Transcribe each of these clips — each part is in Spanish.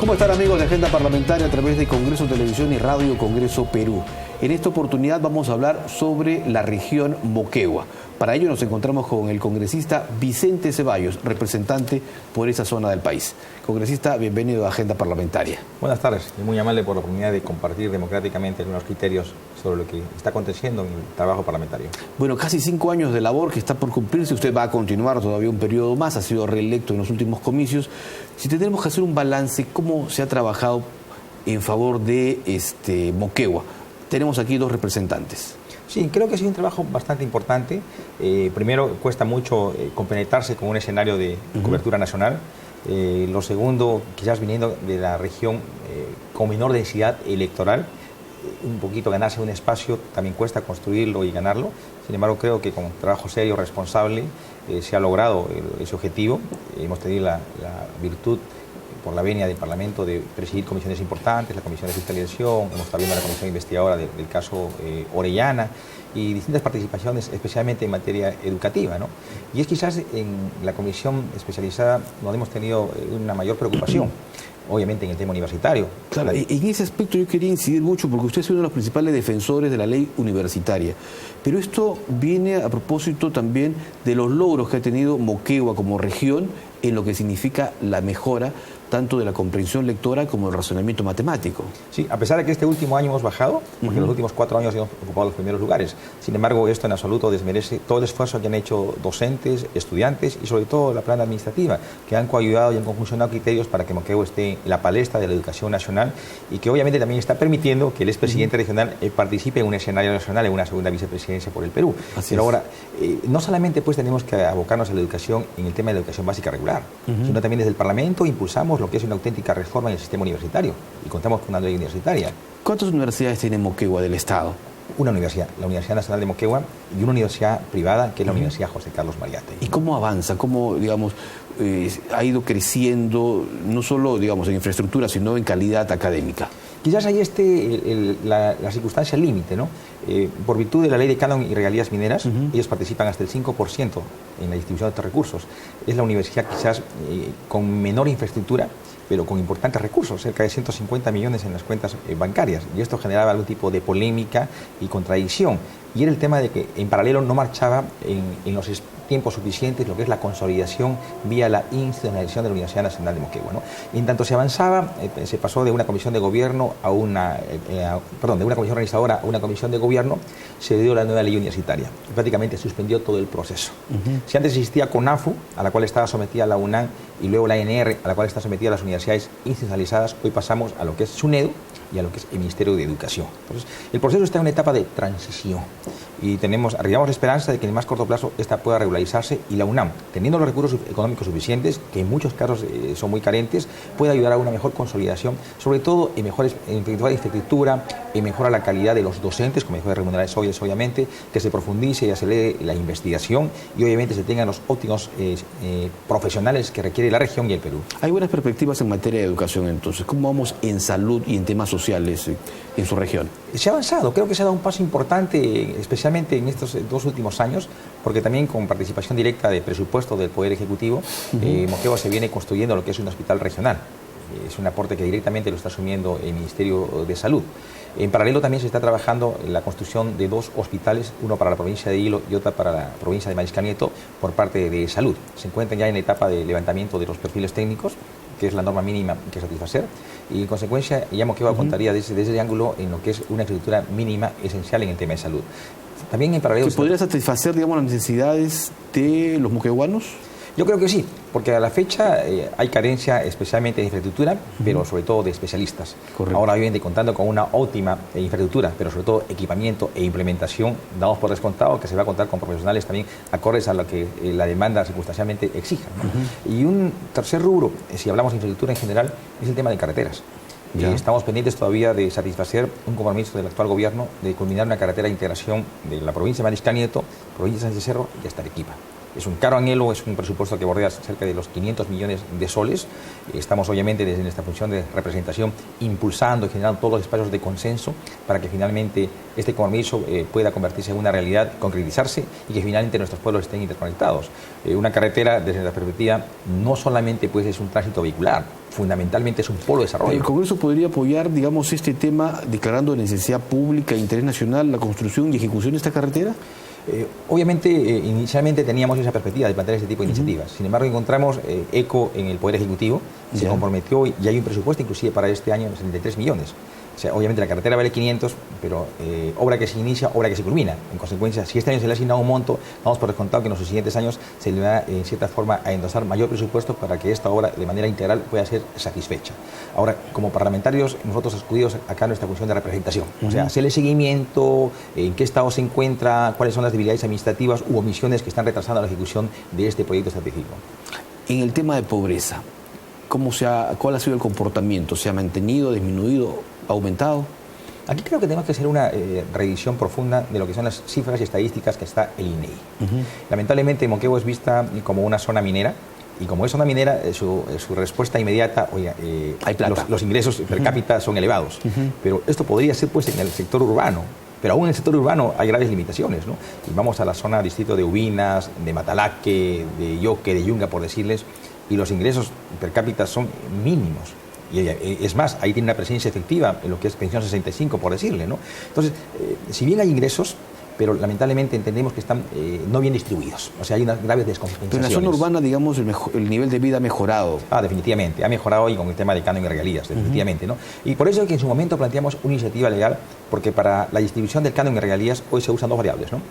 ¿Cómo están, amigos de Agenda Parlamentaria a través de Congreso Televisión y Radio Congreso Perú? En esta oportunidad vamos a hablar sobre la región Moquegua. Para ello nos encontramos con el congresista Vicente Ceballos, representante por esa zona del país. Congresista, bienvenido a Agenda Parlamentaria. Buenas tardes y muy amable por la oportunidad de compartir democráticamente algunos criterios sobre lo que está aconteciendo en el trabajo parlamentario. Bueno, casi 5 años de labor que está por cumplirse. Usted va a continuar todavía un periodo más, ha sido reelecto en los últimos comicios. Si tenemos que hacer un balance, ¿cómo se ha trabajado en favor de Moquegua? Tenemos aquí 2 representantes. Sí, creo que ha sido un trabajo bastante importante. Primero, cuesta mucho compenetrarse con un escenario de cobertura nacional. Lo segundo, quizás viniendo de la región con menor densidad electoral, un poquito ganarse un espacio también cuesta construirlo y ganarlo. Sin embargo, creo que con trabajo serio, responsable, se ha logrado ese objetivo. Hemos tenido la virtud, por la venia del Parlamento, de presidir comisiones importantes, la Comisión de Fiscalización, hemos estado viendo la Comisión Investigadora del caso Orellana y distintas participaciones, especialmente en materia educativa, ¿no? Y es quizás en la comisión especializada donde hemos tenido una mayor preocupación, obviamente en el tema universitario. Claro, en ese aspecto yo quería incidir mucho porque usted es uno de los principales defensores de la ley universitaria, pero esto viene a propósito también de los logros que ha tenido Moquegua como región en lo que significa la mejora tanto de la comprensión lectora como del razonamiento matemático. Sí, a pesar de que este último año hemos bajado, porque en los últimos 4 años hemos ocupado los primeros lugares. Sin embargo, esto en absoluto desmerece todo el esfuerzo que han hecho docentes, estudiantes y sobre todo la plana administrativa, que han coayudado y han conjuncionado criterios para que Moquegua esté en la palestra de la educación nacional y que obviamente también está permitiendo que el expresidente regional participe en un escenario nacional, en una segunda vicepresidencia por el Perú. Pero ahora, no solamente pues tenemos que abocarnos a la educación en el tema de la educación básica regular, sino también desde el Parlamento impulsamos lo que es una auténtica reforma en el sistema universitario y contamos con una ley universitaria. ¿Cuántas universidades tiene Moquegua del Estado? Una universidad, la Universidad Nacional de Moquegua, y una universidad privada que es la Universidad José Carlos Mariátegui. ¿Y cómo avanza? ¿Cómo, digamos, ha ido creciendo, no solo, digamos, en infraestructura, sino en calidad académica? Quizás ahí esté la circunstancia límite, ¿no? Por virtud de la ley de canon y regalías mineras, ellos participan hasta el 5% en la distribución de estos recursos. Es la universidad quizás con menor infraestructura, pero con importantes recursos, cerca de 150 millones en las cuentas bancarias. Y esto generaba algún tipo de polémica y contradicción. Y era el tema de que en paralelo no marchaba en los tiempos suficientes lo que es la consolidación vía la institucionalización de la Universidad Nacional de Moquegua, ¿no? Y en tanto se avanzaba, se pasó de una comisión de gobierno a de una comisión organizadora a una comisión de gobierno, se dio la nueva ley universitaria. Prácticamente suspendió todo el proceso. Si antes existía CONAFU, a la cual estaba sometida la UNAM, y luego la ANR, a la cual está sometida las universidades institucionalizadas, hoy pasamos a lo que es SUNEDU y a lo que es el Ministerio de Educación. Entonces, el proceso está en una etapa de transición y arribamos la esperanza de que en el más corto plazo esta pueda regularizarse y la UNAM, teniendo los recursos económicos suficientes, que en muchos casos son muy carentes, puede ayudar a una mejor consolidación, sobre todo en mejor infraestructura, en mejora la calidad de los docentes, con mejores remuneraciones obviamente, que se profundice y acelere la investigación y obviamente se tengan los óptimos profesionales que requiere la región y el Perú. Hay buenas perspectivas en materia de educación entonces. ¿Cómo vamos en salud y en temas sociales en su región? Se ha avanzado, creo que se ha dado un paso importante, especialmente en estos 2 últimos años, porque también con participación directa de presupuesto del Poder Ejecutivo, Moquegua se viene construyendo lo que es un hospital regional. Es un aporte que directamente lo está asumiendo el Ministerio de Salud. En paralelo también se está trabajando en la construcción de 2 hospitales, uno para la provincia de Hilo y otro para la provincia de Mariscal Nieto, por parte de Salud. Se encuentran ya en la etapa de levantamiento de los perfiles técnicos, que es la norma mínima que satisfacer, y en consecuencia ya Moquegua contaría desde ese ángulo en lo que es una infraestructura mínima esencial en el tema de salud. También en paralelo... ¿Podría satisfacer, digamos, las necesidades de los moqueguanos? Yo creo que sí, porque a la fecha hay carencia especialmente de infraestructura, pero sobre todo de especialistas. Correcto. Ahora obviamente contando con una óptima infraestructura, pero sobre todo equipamiento e implementación, damos por descontado que se va a contar con profesionales también acordes a lo que la demanda circunstancialmente exija, ¿no? Y un tercer rubro, si hablamos de infraestructura en general, es el tema de carreteras. Estamos pendientes todavía de satisfacer un compromiso del actual gobierno de culminar una carretera de integración de la provincia de Mariscal Nieto, provincia de Sánchez Cerro y hasta Arequipa. Es un caro anhelo, es un presupuesto que bordea cerca de los 500 millones de soles. Estamos obviamente desde nuestra función de representación impulsando y generando todos los espacios de consenso para que finalmente este compromiso pueda convertirse en una realidad, concretizarse y que finalmente nuestros pueblos estén interconectados. Una carretera, desde la perspectiva, no solamente pues, es un tránsito vehicular, fundamentalmente es un polo de desarrollo. ¿El Congreso podría apoyar, digamos, este tema declarando de necesidad pública e interés nacional la construcción y ejecución de esta carretera? Obviamente, inicialmente teníamos esa perspectiva de plantear este tipo de iniciativas. Sin embargo, encontramos eco en el Poder Ejecutivo, se comprometió y hay un presupuesto inclusive para este año de 73 millones. O sea, obviamente la carretera vale 500, pero obra que se inicia, obra que se culmina. En consecuencia, si este año se le ha asignado un monto, vamos por descontado que en los siguientes años se le va, en cierta forma, a endosar mayor presupuesto para que esta obra, de manera integral, pueda ser satisfecha. Ahora, como parlamentarios, nosotros acudidos acá a nuestra función de representación. O sea, hacerle seguimiento, en qué estado se encuentra, cuáles son las debilidades administrativas u omisiones que están retrasando la ejecución de este proyecto estratégico. En el tema de pobreza, ¿cuál ha sido el comportamiento? ¿Se ha mantenido, disminuido, aumentado? Aquí creo que tenemos que hacer una revisión profunda de lo que son las cifras y estadísticas que está el INEI. Lamentablemente, Moquegua es vista como una zona minera, y como es zona minera, su respuesta inmediata, oiga, los ingresos per cápita son elevados, pero esto podría ser pues en el sector urbano. Pero aún en el sector urbano hay graves limitaciones, ¿no? Y vamos a la zona distrito de Ubinas, de Matalaque, de Yoque, de Yunga, por decirles, y los ingresos per cápita son mínimos. Y es más, ahí tiene una presencia efectiva en lo que es pensión 65, por decirle, ¿no? Entonces, si bien hay ingresos, pero lamentablemente entendemos que están no bien distribuidos. O sea, hay unas graves descompensaciones. Pero en la zona urbana, digamos, el nivel de vida ha mejorado. Definitivamente. Ha mejorado y con el tema de canon y regalías, definitivamente, ¿no? Y por eso es que en su momento planteamos una iniciativa legal, porque para la distribución del canon y regalías hoy se usan dos variables, ¿no?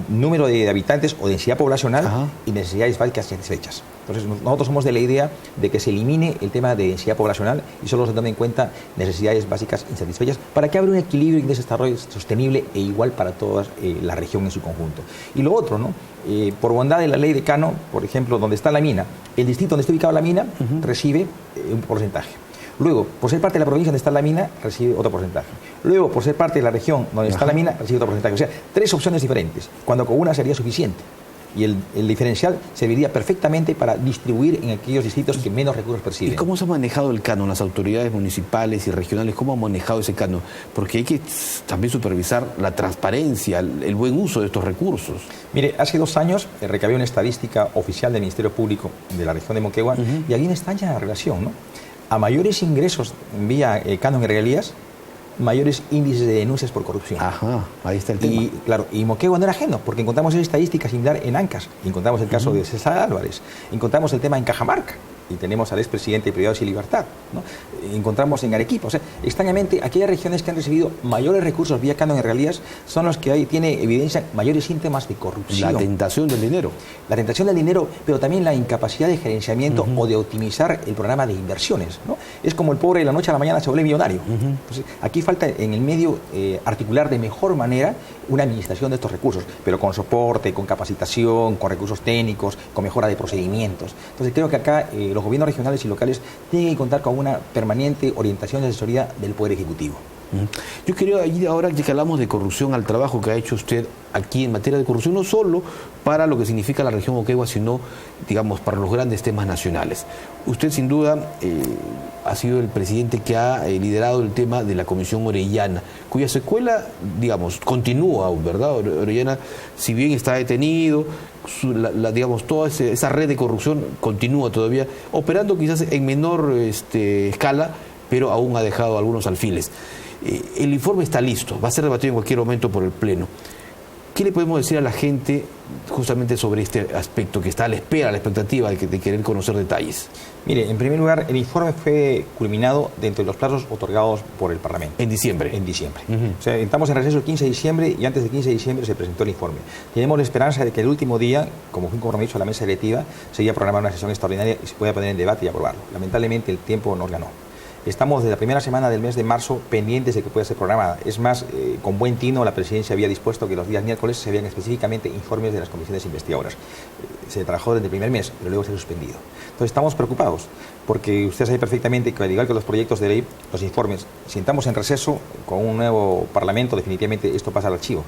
Número de habitantes o densidad poblacional y necesidades básicas satisfechas. Entonces, nosotros somos de la idea de que se elimine el tema de densidad poblacional y solo se tome en cuenta necesidades básicas insatisfechas para que haya un equilibrio y desarrollo sostenible e igual para toda la región en su conjunto. Y lo otro, ¿no? Por bondad de la ley de Cano, por ejemplo, donde está la mina, el distrito donde está ubicada la mina recibe un porcentaje. Luego, por ser parte de la provincia donde está la mina, recibe otro porcentaje. Luego, por ser parte de la región donde está la mina, recibe otro porcentaje. O sea, tres opciones diferentes, cuando con una sería suficiente. Y el diferencial serviría perfectamente para distribuir en aquellos distritos que menos recursos perciben. ¿Y cómo se ha manejado el canon? Las autoridades municipales y regionales, ¿cómo han manejado ese canon? Porque hay que también supervisar la transparencia, el buen uso de estos recursos. Mire, hace 2 años recabé una estadística oficial del Ministerio Público de la región de Moquegua y ahí está ya la relación, ¿no? A mayores ingresos vía canon y regalías, mayores índices de denuncias por corrupción. Ahí está el tema. Y claro, y Moquegua no era ajeno, porque encontramos esa estadística similar en Ancas, encontramos el caso de César Álvarez, encontramos el tema en Cajamarca, y tenemos al expresidente de Privados y Libertad, ¿no? Encontramos en Arequipa. O sea, extrañamente, aquellas regiones que han recibido mayores recursos vía canon en regalías son los que tiene evidencia mayores síntomas de corrupción. La tentación del dinero. La tentación del dinero, pero también la incapacidad de gerenciamiento o de optimizar el programa de inversiones, ¿no? Es como el pobre de la noche a la mañana se vuelve millonario. Entonces, aquí falta en el medio articular de mejor manera una administración de estos recursos, pero con soporte, con capacitación, con recursos técnicos, con mejora de procedimientos. Entonces, creo que acá los gobiernos regionales y locales tienen que contar con una permanente orientación y asesoría del Poder Ejecutivo. Yo quería ir ahora, ya que hablamos de corrupción, al trabajo que ha hecho usted aquí en materia de corrupción, no solo para lo que significa la región Moquegua, sino, digamos, para los grandes temas nacionales. Usted, sin duda, ha sido el presidente que ha liderado el tema de la Comisión Orellana, cuya secuela, digamos, continúa, ¿verdad? Orellana, si bien está detenido, digamos, toda esa red de corrupción continúa todavía, operando quizás en menor escala, pero aún ha dejado algunos alfiles. El informe está listo, va a ser debatido en cualquier momento por el Pleno. ¿Qué le podemos decir a la gente justamente sobre este aspecto que está a la espera, a la expectativa de querer conocer detalles? Mire, en primer lugar, el informe fue culminado dentro de los plazos otorgados por el Parlamento. En diciembre. En diciembre. O sea, estamos en receso el 15 de diciembre y antes del 15 de diciembre se presentó el informe. Tenemos la esperanza de que el último día, como fue un compromiso a la mesa directiva, se iba a programar una sesión extraordinaria y se pueda poner en debate y aprobarlo. Lamentablemente el tiempo nos ganó. Estamos desde la primera semana del mes de marzo pendientes de que pueda ser programada. Es más, con buen tino la presidencia había dispuesto que los días miércoles se vean específicamente informes de las comisiones investigadoras. Se trabajó desde el primer mes, pero luego se ha suspendido. Entonces estamos preocupados, porque usted sabe perfectamente que al igual que los proyectos de ley, los informes, si entramos en receso con un nuevo parlamento, definitivamente esto pasa al archivo.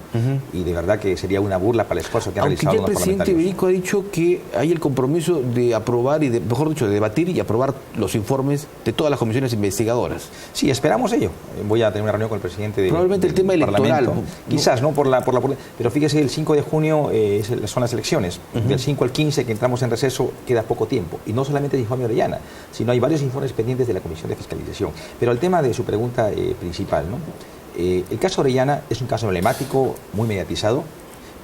Y de verdad que sería una burla para el esfuerzo que han realizado los parlamentarios. El presidente Berico ha dicho que hay el compromiso de aprobar, mejor dicho, de debatir y aprobar los informes de todas las comisiones investigadoras. Sí, esperamos ello. Voy a tener una reunión con el presidente probablemente el tema electoral. Quizás, ¿no? Pero fíjese, el 5 de junio son las elecciones. Del 5 al 15, que entramos en receso, queda poco tiempo. Y no solamente el informe Orellana, sino hay varios informes pendientes de la Comisión de Fiscalización. Pero el tema de su pregunta principal, ¿no? El caso Orellana es un caso emblemático, muy mediatizado,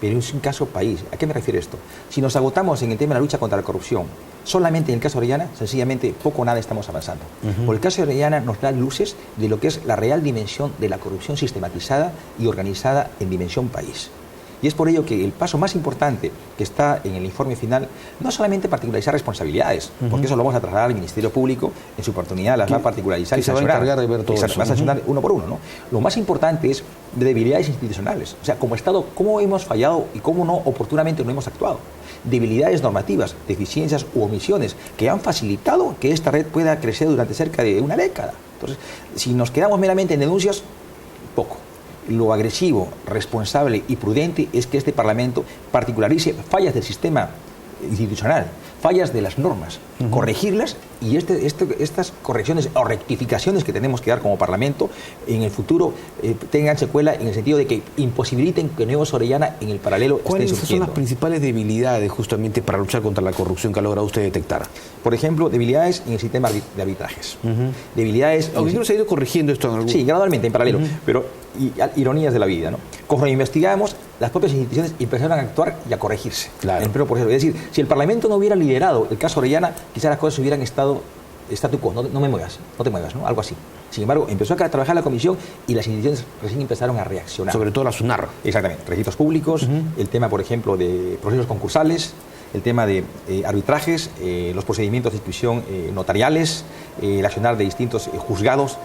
pero es un caso país. ¿A qué me refiero esto? Si nos agotamos en el tema de la lucha contra la corrupción, solamente en el caso Orellana, sencillamente poco o nada estamos avanzando. Por el caso de Orellana nos da luces de lo que es la real dimensión de la corrupción sistematizada y organizada en dimensión país. Y es por ello que el paso más importante que está en el informe final no es solamente particularizar responsabilidades, porque eso lo vamos a trasladar al Ministerio Público, en su oportunidad las va a particularizar y sancionar. Se va a encargar de ver todo eso. Va a sancionar uno por uno, ¿no? Lo más importante es de debilidades institucionales. O sea, como Estado, ¿cómo hemos fallado y cómo no oportunamente no hemos actuado? Debilidades normativas, deficiencias u omisiones que han facilitado que esta red pueda crecer durante cerca de una década. Entonces, si nos quedamos meramente en denuncias, poco. Lo agresivo, responsable y prudente es que este Parlamento particularice fallas del sistema institucional, fallas de las normas, corregirlas y estas correcciones o rectificaciones que tenemos que dar como Parlamento en el futuro tengan secuela en el sentido de que imposibiliten que nuevos Orellana en el paralelo estén surgiendo. ¿Cuáles son las principales debilidades justamente para luchar contra la corrupción que ha logrado usted detectar? Por ejemplo, debilidades en el sistema de arbitrajes. Debilidades... Aunque se ha ido corrigiendo esto en algún... Sí, gradualmente, en paralelo, pero ironías de la vida, ¿no? Conforme investigamos, las propias instituciones empezaron a actuar y a corregirse. Claro. Es decir, si el Parlamento no hubiera liderado el caso Orellana, quizás las cosas hubieran estado statu quo, no me muevas, no te muevas, ¿no? Algo así. Sin embargo, empezó a trabajar la comisión y las instituciones recién empezaron a reaccionar. Sobre todo la SUNAR. Exactamente. Registros públicos, el tema, por ejemplo, de procesos concursales, el tema de arbitrajes, los procedimientos de inscripción notariales, el accionar de distintos juzgados.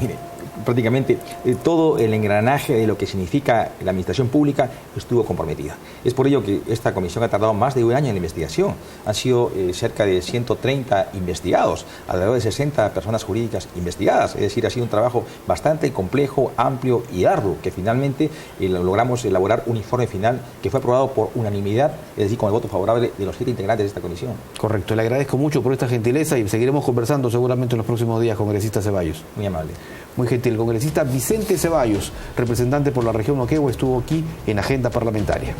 Mire, prácticamente todo el engranaje de lo que significa la administración pública estuvo comprometida. Es por ello que esta comisión ha tardado más de un año en la investigación. Han sido cerca de 130 investigados, alrededor de 60 personas jurídicas investigadas. Es decir, ha sido un trabajo bastante complejo, amplio y arduo, que finalmente logramos elaborar un informe final que fue aprobado por unanimidad, es decir, con el voto favorable de los 7 integrantes de esta comisión. Correcto. Le agradezco mucho por esta gentileza y seguiremos conversando seguramente en los próximos días, congresista Ceballos. Muy amable. Muy gentil. El congresista Vicente Ceballos, representante por la región Moquegua, estuvo aquí en Agenda Parlamentaria.